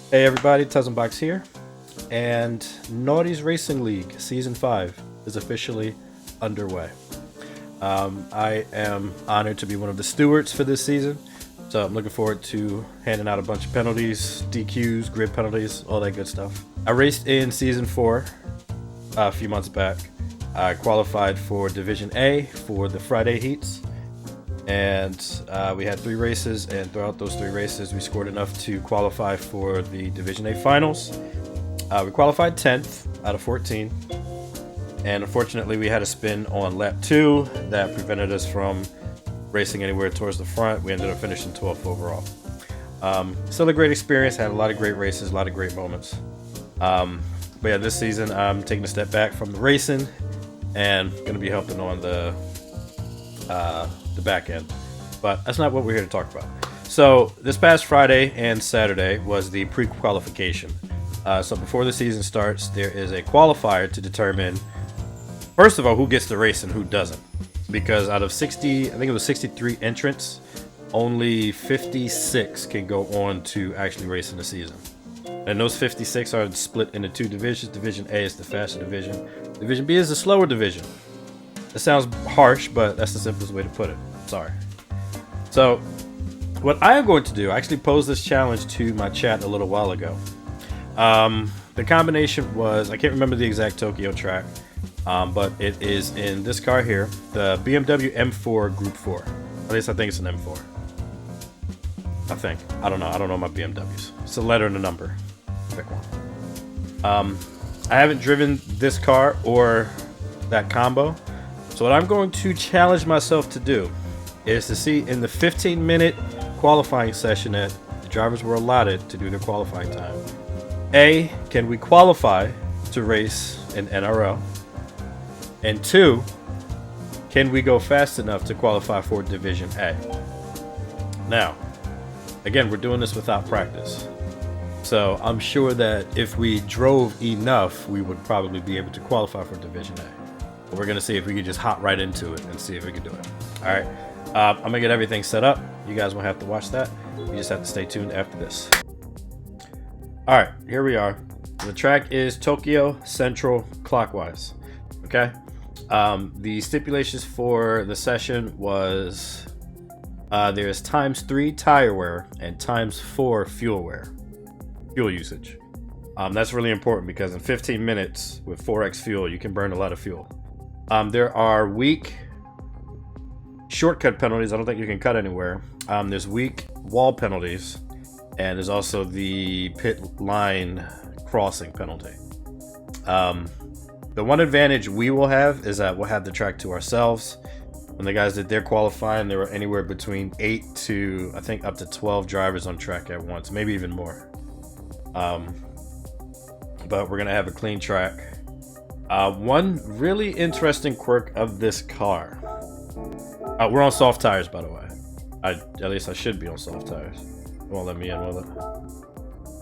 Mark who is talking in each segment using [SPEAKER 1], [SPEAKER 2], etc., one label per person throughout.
[SPEAKER 1] Hey everybody, Box here, and Naughty's Racing League Season 5 is officially underway. I am honored to be one of the stewards for this season, so I'm looking forward to handing out a bunch of penalties, DQs, grid penalties, all that good stuff. I raced in Season 4 a few months back. I qualified for Division A for the Friday heats, and we had 3 races, and throughout those 3 races we scored enough to qualify for the Division A finals. We qualified 10th out of 14, and unfortunately we had a spin on lap 2 that prevented us from racing anywhere towards the front. We ended up finishing 12th overall. Still a great experience, had a lot of great races, a lot of great moments. But yeah, this season I'm taking a step back from the racing and going to be helping on the back end, but that's not what we're here to talk about. So this past Friday and Saturday was the pre-qualification. So before the season starts, there is a qualifier to determine, first of all, who gets to race and who doesn't, because out of 60, I think it was 63 entrants, only 56 can go on to actually race in the season. And those 56 are split into 2 divisions. Division A is the faster division. Division B is the slower division. It sounds harsh, but that's the simplest way to put it. Sorry. So, what I am going to do, I actually posed this challenge to my chat a little while ago. The combination was, I can't remember the exact Tokyo track, but it is in this car here, the BMW M4 Group 4. At least I think it's an M4. I think. I don't know my BMWs. It's a letter and a number. Pick one. I haven't driven this car or that combo. So what I'm going to challenge myself to do is to see in the 15-minute qualifying session that the drivers were allotted to do their qualifying time. A, can we qualify to race in NRL? And 2, can we go fast enough to qualify for Division A? Now, again, we're doing this without practice. So I'm sure that if we drove enough, we would probably be able to qualify for Division A. We're going to see if we can just hop right into it and see if we can do it. All right. I'm going to get everything set up. You guys won't have to watch that. You just have to stay tuned after this. All right. Here we are. The track is Tokyo Central clockwise. Okay. The stipulations for the session was there's ×3 tire wear and ×4 fuel usage. That's really important because in 15 minutes with 4x fuel, you can burn a lot of fuel. There are weak shortcut penalties. I don't think you can cut anywhere. There's weak wall penalties, and there's also the pit line crossing penalty. The one advantage we will have is that we'll have the track to ourselves. When the guys did their qualifying, there were anywhere between 8 to, I think, up to 12 drivers on track at once, maybe even more. But we're gonna have a clean track. One really interesting quirk of this car. We're on soft tires, by the way. At least I should be on soft tires. It won't let me in, will it?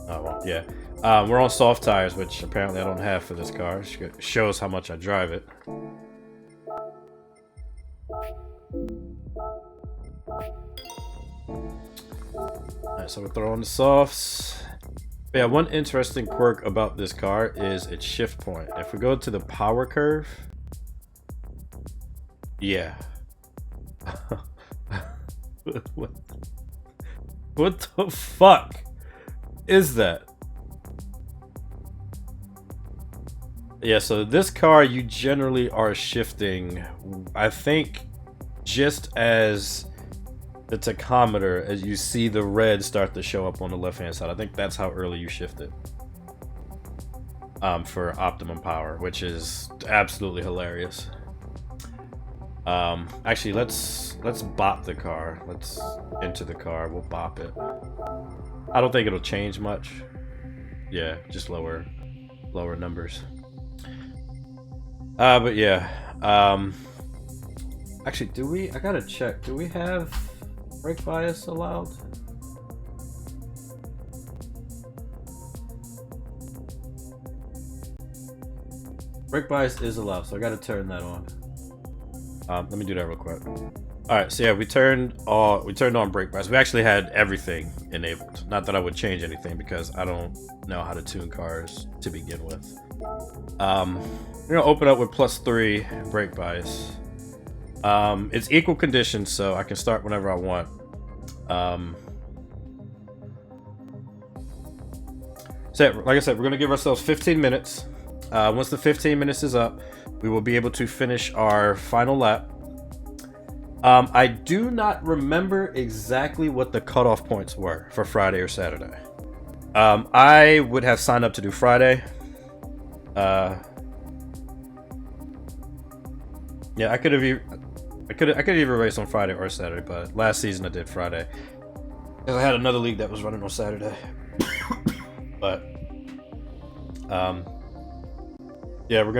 [SPEAKER 1] Oh, well, yeah. We're on soft tires, which apparently I don't have for this car. It shows how much I drive it. Alright, so we're throwing the softs. But yeah, one interesting quirk about this car is its shift point. If we go to the power curve, yeah. What the fuck is that? Yeah, so this car, you generally are shifting, I think, just as the tachometer, as you see the red start to show up on the left hand side. I think that's how early you shift it for optimum power, which is absolutely hilarious. Actually, let's bop the car. Let's enter the car. We'll bop it. I don't think it'll change much. Yeah, just lower numbers. But yeah. Actually, I gotta check. Do we have brake bias allowed? Brake bias is allowed, so I gotta turn that on. Let me do that real quick. All right, so yeah, we turned on brake bars. We actually had everything enabled. Not that I would change anything because I don't know how to tune cars to begin with. We're gonna open up with +3 brake bias. It's equal conditions, so I can start whenever I want. So like I said, we're gonna give ourselves 15 minutes. Once the 15 minutes is up, we will be able to finish our final lap. I do not remember exactly what the cutoff points were for Friday or Saturday. I would have signed up to do Friday. Yeah, I could have either race on Friday or Saturday, but last season I did Friday because I had another league that was running on Saturday. But yeah, we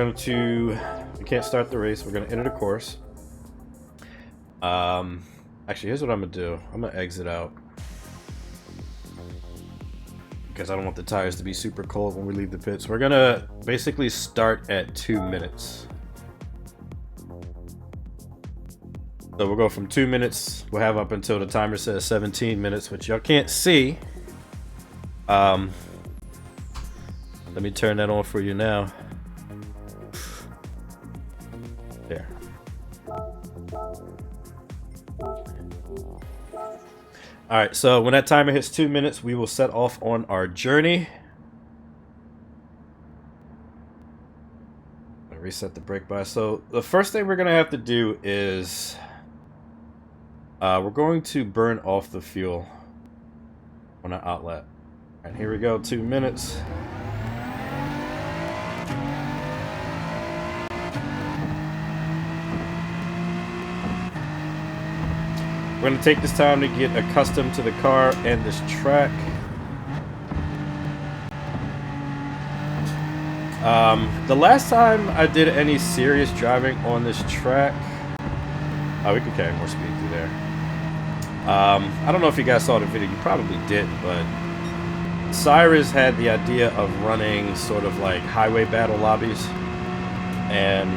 [SPEAKER 1] can't start the race. We're gonna enter the course. Actually, here's what I'm gonna do. I'm gonna exit out because I don't want the tires to be super cold when we leave the pits. We're gonna basically start at 2 minutes. So we'll go from 2 minutes. We'll have up until the timer says 17 minutes, which y'all can't see. Let me turn that on for you now. There. Alright, so when that timer hits 2 minutes, we will set off on our journey. Reset the brake bias. So the first thing we're going to have to do is we're going to burn off the fuel on our outlet. And here we go, 2 minutes. We're going to take this time to get accustomed to the car and this track. The last time I did any serious driving on this track, we could carry more speed through there. I don't know if you guys saw the video, you probably did, but Cyrus had the idea of running sort of like highway battle lobbies, and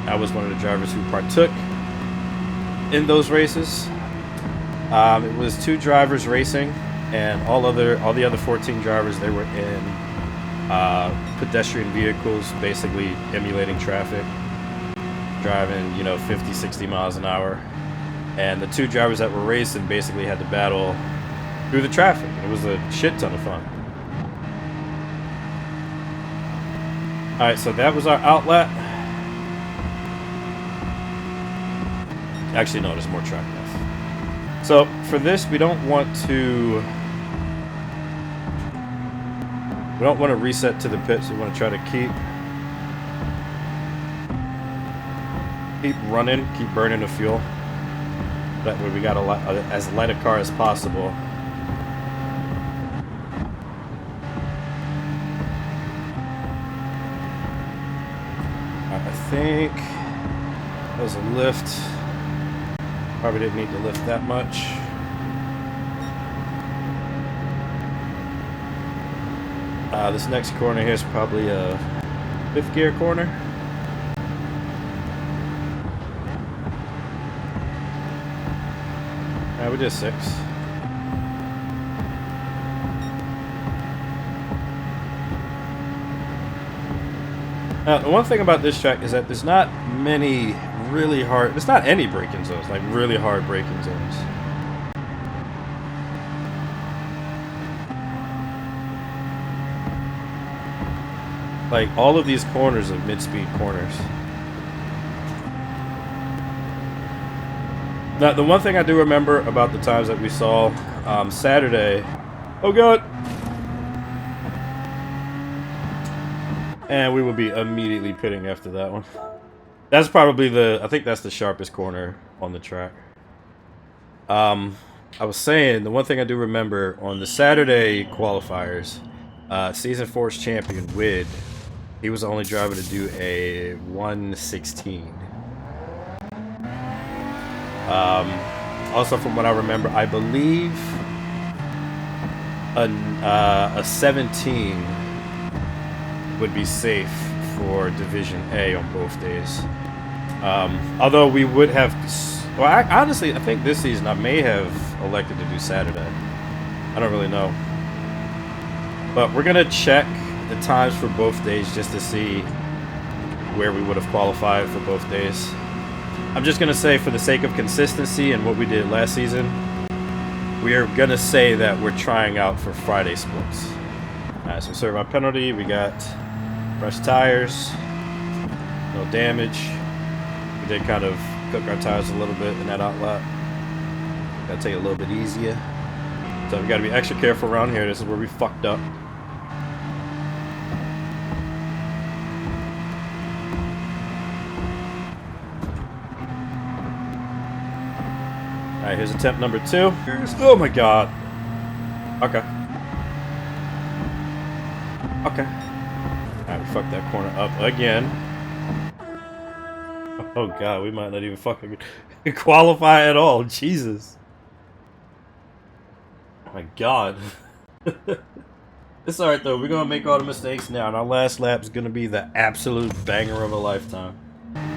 [SPEAKER 1] I was one of the drivers who partook in those races. It was 2 drivers racing, and all the other 14 drivers, they were in pedestrian vehicles, basically emulating traffic, driving 50, 60 miles an hour. And the 2 drivers that were racing basically had to battle through the traffic. It was a shit ton of fun. Alright, so that was our outlet. Actually, no, there's more track left. So for this, we don't want to reset to the pits. We want to try to keep running, keep burning the fuel. That way we got as light a car as possible. I think that was a lift. Probably didn't need to lift that much. This next corner here is probably a 5th gear corner. We did 6. Now, the one thing about this track is that there's not many really hard, there's not any braking zones, like really hard braking zones. Like, all of these corners are mid-speed corners. Now, the one thing I do remember about the times that we saw Saturday... Oh, God! And we will be immediately pitting after that one. That's probably I think that's the sharpest corner on the track. I was saying, the one thing I do remember on the Saturday qualifiers, Season 4's champion, Wid, he was the only driver to do a 1:16. Also, from what I remember, I believe a 17 would be safe for Division A on both days. Although we would have Well, honestly, I think this season I may have elected to do Saturday. I don't really know. But we're going to check the times for both days just to see where we would have qualified for both days. I'm just going to say, for the sake of consistency and what we did last season, we are going to say that we're trying out for Friday splits. Alright, so we serve our penalty. We got fresh tires. No damage. We did kind of cook our tires a little bit in that outlap. Gotta take it a little bit easier. So we gotta be extra careful around here. This is where we fucked up. Alright, here's attempt number 2. Oh my god. Okay. Okay. Alright, we fucked that corner up again. Oh god, we might not even fucking qualify at all. Jesus. Oh my god. It's alright though, we're gonna make all the mistakes now, and our last lap's gonna be the absolute banger of a lifetime.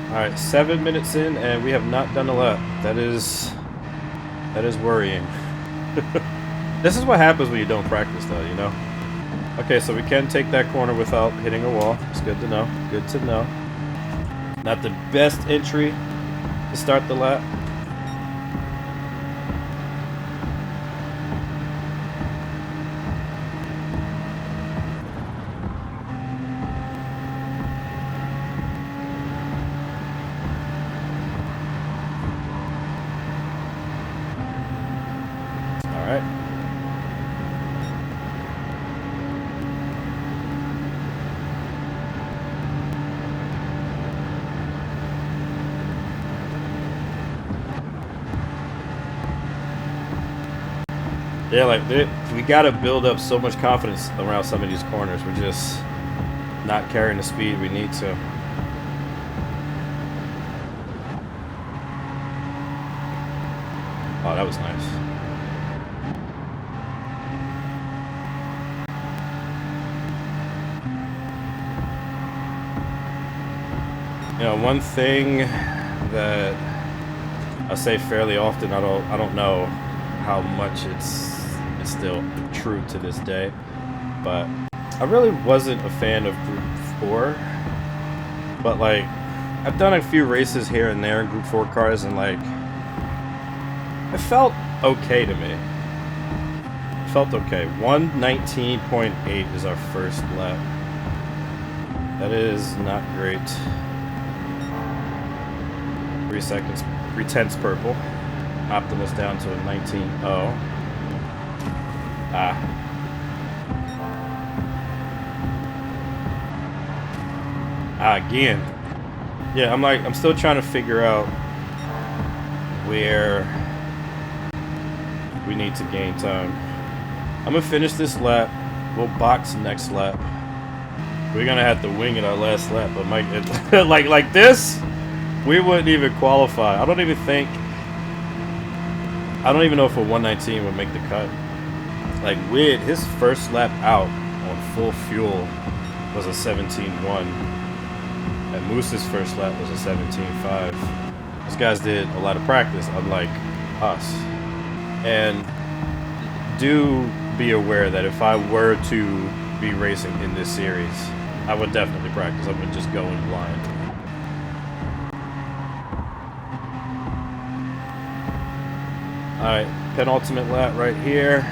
[SPEAKER 1] Alright, 7 minutes in, and we have not done a lap. That is worrying. This is what happens when you don't practice though, you know? Okay, so we can take that corner without hitting a wall. It's good to know. Good to know. Not the best entry to start the lap. All right. Yeah, like we gotta build up so much confidence around some of these corners. We're just not carrying the speed we need to. Oh, that was nice. You know, one thing that I say fairly often, I don't know how much it's still true to this day, but I really wasn't a fan of Group 4. But like, I've done a few races here and there in Group 4 cars, and like, it felt okay to me. It felt okay. 1:19.8 is our first lap. That is not great. 3 seconds, 3/10 purple. Optimus down to a 19.0. Again. Yeah, I'm still trying to figure out where we need to gain time. I'm gonna finish this lap. We'll box next lap. We're gonna have to wing it our last lap, but Mike, like this, we wouldn't even qualify. I don't even know if a 119 would make the cut. Like, Wid, his first lap out on full fuel was a 17.1. And Moose's first lap was a 17.5. Those guys did a lot of practice, unlike us. And do be aware that if I were to be racing in this series, I would definitely practice. I wouldn't just go in blind. Alright, penultimate lap right here.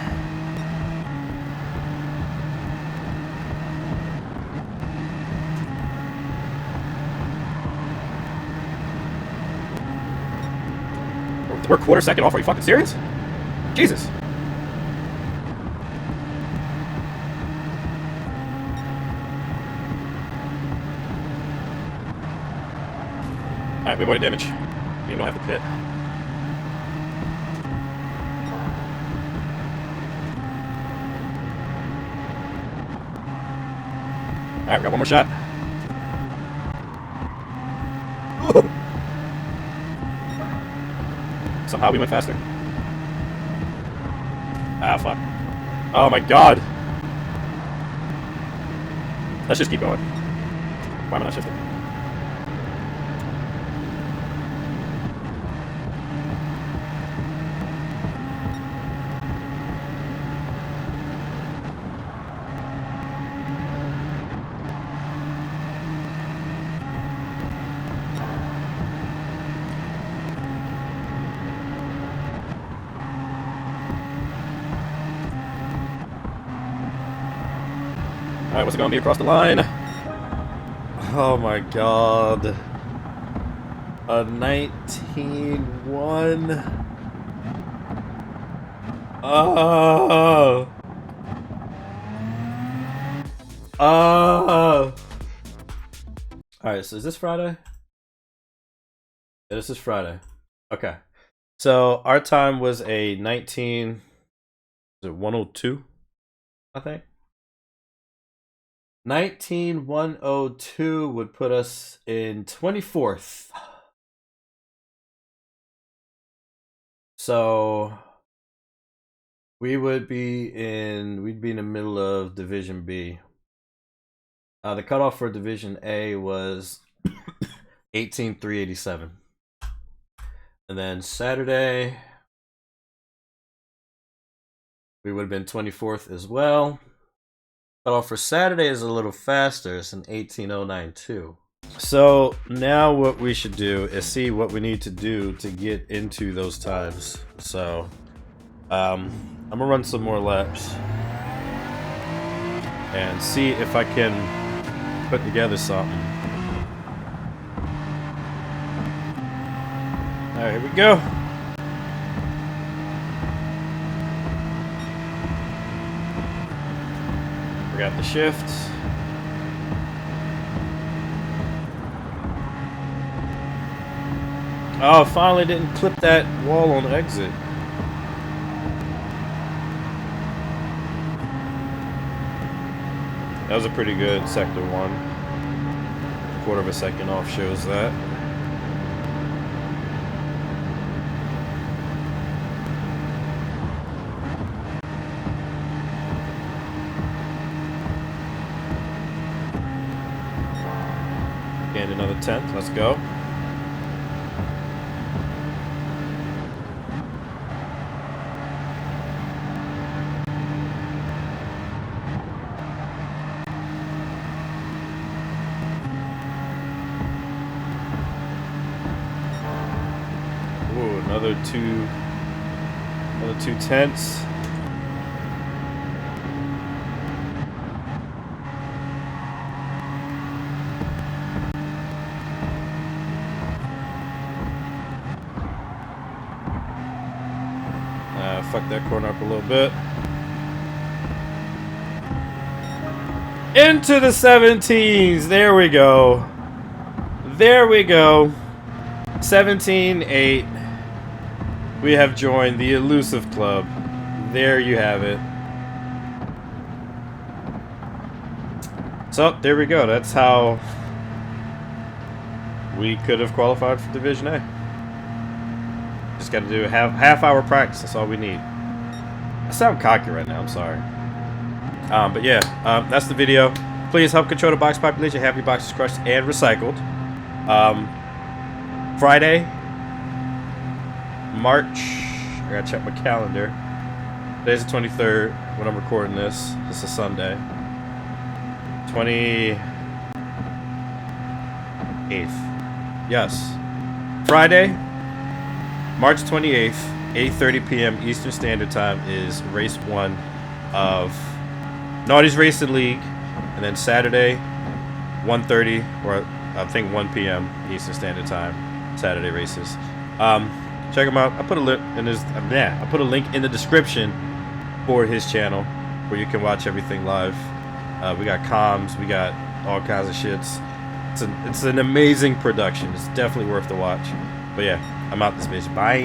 [SPEAKER 1] We're a quarter second off. Are you fucking serious? Jesus. Alright, we avoided damage. You don't have to pit. Alright, we got one more shot. Somehow we went faster. Ah, fuck. Oh my god. Let's just keep going. Why am I not shifting? Alright, what's it gonna be across the line? Oh my god. A 19-1. Oh. Oh. Alright, so is this Friday? Yeah, this is Friday. Okay. So our time was a 102, I think. 19-102 would put us in 24th. So we'd be in the middle of Division B. The cutoff for Division A was 18,387. And then Saturday, we would have been 24th as well. Cutoff for Saturday is a little faster. It's an 18,092. So now what we should do is see what we need to do to get into those times. So I'm gonna run some more laps and see if I can put together something. All right, here we go. Got the shifts. Oh, finally didn't clip that wall on exit. That was a pretty good sector 1. Quarter of a second off shows that. And another 10th. Let's go. Ooh, another two tenths. Fuck that corner up a little bit. Into the 17s. There we go. There we go. 17-8. We have joined the elusive club. There you have it. So, there we go. That's how we could have qualified for Division A. Just got to do a half hour practice. That's all we need. I sound cocky right now. I'm sorry. But yeah, that's the video. Please help control the box population. Have your boxes crushed and recycled. Friday, March. I gotta check my calendar. Today's the 23rd when I'm recording this. This is Sunday. 28th. Yes. Friday, March 28th, 8:30 p.m. Eastern Standard Time is race 1 of Naughty's Racing League, and then Saturday, 1:30 or I think 1 p.m. Eastern Standard Time, Saturday races. Check him out. I put a link in I put a link in the description for his channel where you can watch everything live. We got comms, we got all kinds of shits. It's an amazing production. It's definitely worth the watch. But yeah, I'm out this bitch. Bye.